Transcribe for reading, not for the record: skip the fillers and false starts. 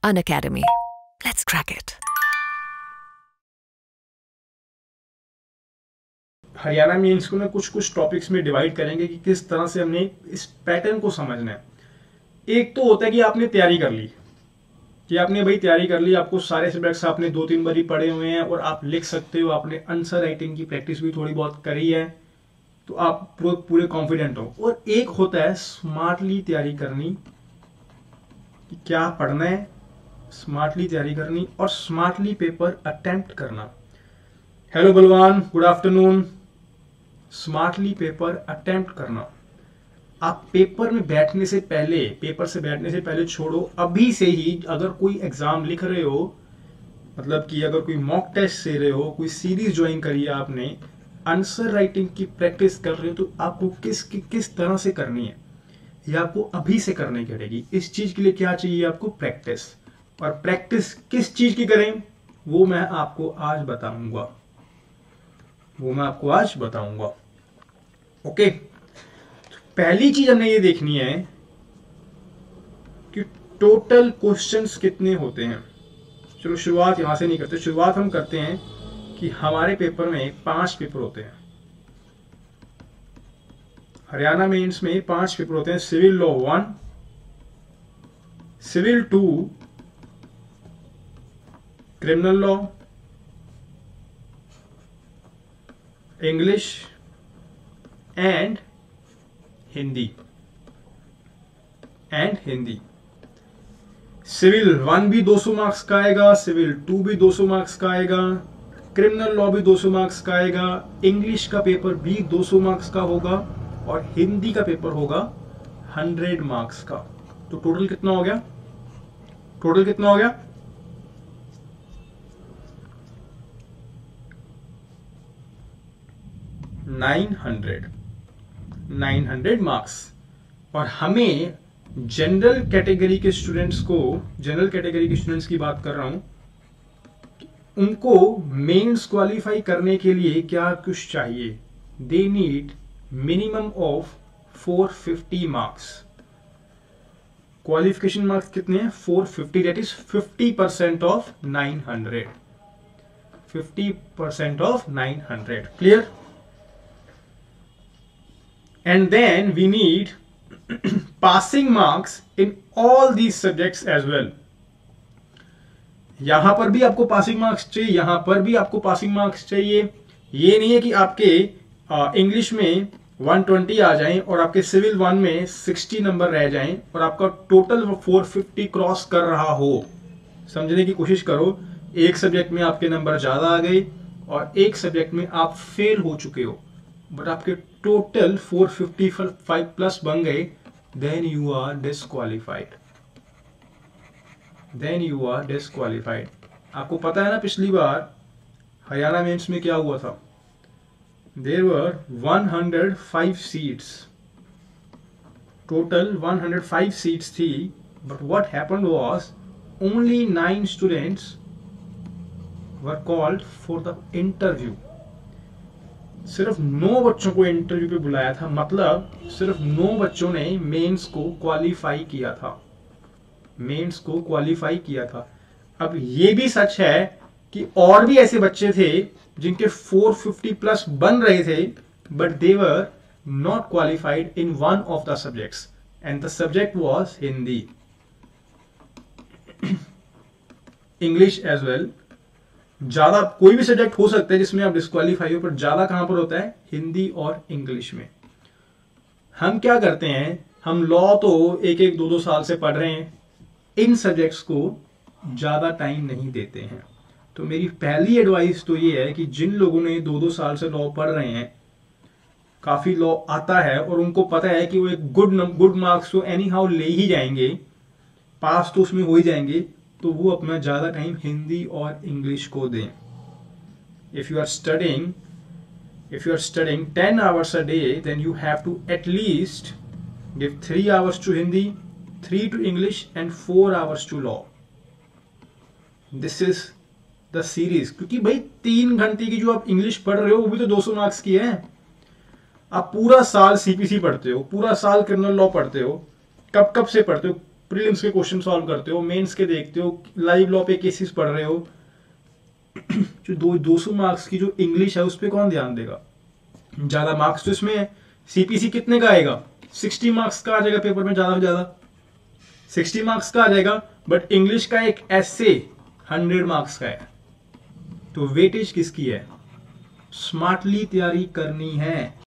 Unacademy. Let's crack it. Haryana means को ना कुछ टॉपिक्स में डिवाइड करेंगे कि किस तरह से हमने इस पैटर्न को समझना है। एक तो होता है कि आपने तैयारी कर ली, कि आपने भाई तैयारी कर ली, आपको सारे सब्जेक्ट्स आपने 2-3 बार ही पढ़े हुए हैं और आप लिख सकते हो, आपने आंसर राइटिंग की प्रैक्टिस भी थोड़ी बहुत करी है, तो आप पूरे कॉन्फिडेंट हो। और एक होता है स्मार्टली तैयारी करनी, कि क्या पढ़ना है, स्मार्टली तैयारी करनी और स्मार्टली पेपर अटेम्प्ट करना। हेलो बलवान, good afternoon. Smartly paper attempt करना, आप पेपर में बैठने से पहले, पेपर से बैठने से पहले छोड़ो, अभी से ही अगर कोई एग्जाम लिख रहे हो, मतलब कि अगर कोई मॉक टेस्ट दे रहे हो, कोई सीरीज ज्वाइन करी है आपने, आंसर राइटिंग की प्रैक्टिस कर रहे हो, तो आपको किस तरह से करनी है ये आपको अभी से करनी पड़ेगी। इस चीज के लिए क्या चाहिए आपको? प्रैक्टिस। और प्रैक्टिस किस चीज की करें वो मैं आपको आज बताऊंगा, ओके। पहली चीज हमने ये देखनी है कि टोटल क्वेश्चंस कितने होते हैं। चलो शुरुआत यहां से नहीं करते, शुरुआत हम करते हैं कि हमारे पेपर में 5 पेपर होते हैं। हरियाणा मेंस में 5 पेपर होते हैं। Civil law 1, civil 2, criminal law, English and Hindi. Civil 1 भी 200 मार्क्स का आएगा, सिविल 2 भी 200 मार्क्स का आएगा, क्रिमिनल लॉ भी 200 मार्क्स का आएगा, इंग्लिश का पेपर भी 200 मार्क्स का होगा और हिंदी का पेपर होगा 100 मार्क्स का। तो टोटल कितना हो गया? 900 मार्क्स। और हमें जनरल कैटेगरी के स्टूडेंट्स की बात कर रहा हूं, उनको मेंस क्वालिफाई करने के लिए क्या कुछ चाहिए? They need minimum of 450 marks. Qualification marks कितने हैं? 450, that is 50% of 900। 50% of 900, clear? And then we need passing marks in all these subjects as well. यहां पर भी आपको पासिंग मार्क्स चाहिए, यहां पर भी आपको पासिंग मार्क्स चाहिए। ये नहीं है कि आपके इंग्लिश में 120 आ जाएं और आपके सिविल 1 में 60 नंबर रह जाएं और आपका टोटल 450 क्रॉस कर रहा हो। समझने की कोशिश करो, एक सब्जेक्ट में आपके नंबर ज्यादा आ गए और एक सब्जेक्ट में आप फेल हो चुके हो, बट आपके टोटल 455 प्लस बन गए, देन यू आर डिस्क्वालिफाइड। आपको पता है ना पिछली बार हरियाणा मेंस में क्या हुआ था? There were 105 seats, total 105 seats थी, but what happened was only 9 students were called for the interview. सिर्फ 9 बच्चों को इंटरव्यू पे बुलाया था, मतलब सिर्फ 9 बच्चों ने मेंस को क्वालिफाई किया था। अब ये भी सच है कि और भी ऐसे बच्चे थे जिनके 450 प्लस बन रहे थे, but they were not qualified in one of the subjects and the subject was Hindi, English as well. ज्यादा कोई भी सब्जेक्ट हो सकता है जिसमें आप डिस्क्वालीफाई हो, पर ज्यादा कहां पर होता है? हिंदी और इंग्लिश में। हम क्या करते हैं, हम लॉ तो 1-2 साल से पढ़ रहे हैं, इन सब्जेक्ट्स को ज्यादा टाइम नहीं देते हैं। तो मेरी पहली एडवाइस तो ये है कि जिन लोगों ने 2-2 साल से लॉ पढ़ रहे हैं, काफी लॉ आता है और उनको पता है कि वो एक गुड मार्क्स तो एनी हाउ ले ही जाएंगे, पास तो उसमें हो ही जाएंगे, तो वो अपना ज्यादा टाइम हिंदी और इंग्लिश को दें। If you are studying 10 hours a day, then you have to at least give 3 hours to Hindi, 3 to English and 4 hours to law. This is the series. क्योंकि भाई 3 घंटे की जो आप इंग्लिश पढ़ रहे हो वो भी तो 200 मार्क्स की है। आप पूरा साल सीपीसी पढ़ते हो, पूरा साल क्रिमिनल लॉ पढ़ते हो, कब से पढ़ते हो? प्रीलिम्स के क्वेश्चन सॉल्व करते हो, मेंस के देखते हो, लाइव लॉ पे केसेस पढ़ रहे हो, जो 200 मार्क्स की जो इंग्लिश है उस पर कौन ध्यान देगा? ज्यादा मार्क्स तो इसमें सीपीसी कितने का आएगा? 60 मार्क्स का आ जाएगा पेपर में, ज्यादा से ज्यादा 60 मार्क्स का आ जाएगा, बट इंग्लिश का एक ऐसे 100 मार्क्स का है। तो वेटेज किसकी है? स्मार्टली तैयारी करनी है।